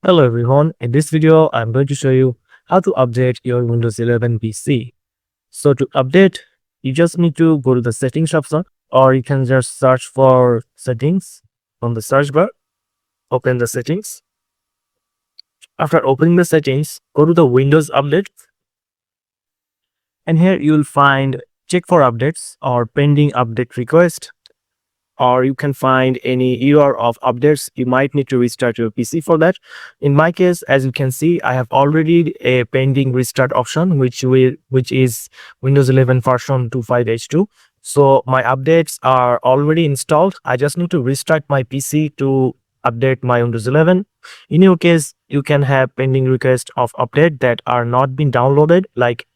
Hello everyone, in this video I'm going to show you how to update your Windows 11 PC. So to update, you just need to go to the settings option, or you can just search for settings from the search bar. Open the settings. After opening the settings, go to the Windows update, and here you'll find check for updates or pending update request, or you can find any error of updates. You might need to restart your PC for that. In my case, as you can see, I have already a pending restart option, which is Windows 11 version 25H2. So my updates are already installed. I just need to restart my PC to update my Windows 11. In your case, you can have pending requests of update that are not been downloaded, like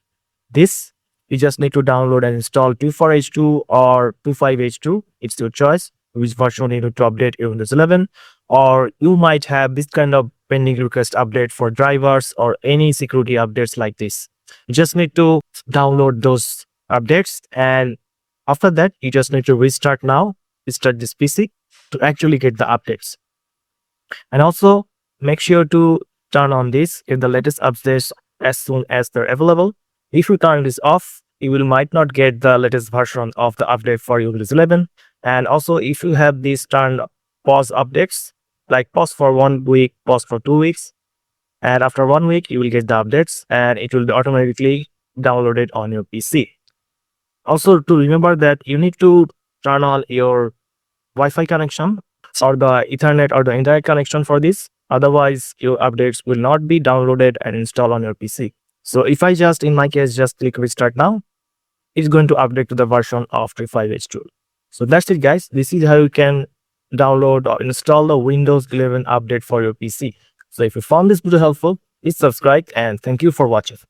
this. You just need to download and install 24H2 or 25H2. It's your choice which version you need to update your Windows 11. Or you might have this kind of pending request update for drivers or any security updates like this. You just need to download those updates, and after that you just need to restart this PC to actually get the updates. And also make sure to turn on this if the latest updates as soon as they're available. If you turn this off, you might not get the latest version of the update for Windows 11. And also, if you have these turned pause updates, like pause for 1 week, pause for 2 weeks, and after 1 week, you will get the updates and it will be automatically downloaded on your PC. Also, to remember that you need to turn on your Wi-Fi connection or the Ethernet or the indirect connection for this. Otherwise, your updates will not be downloaded and installed on your PC. So if I just, in my case, just click restart now, it's going to update to the version of 25H2. So that's it, guys. This is how you can download or install the Windows 11 update for your PC. So if you found this video helpful, please subscribe, and thank you for watching.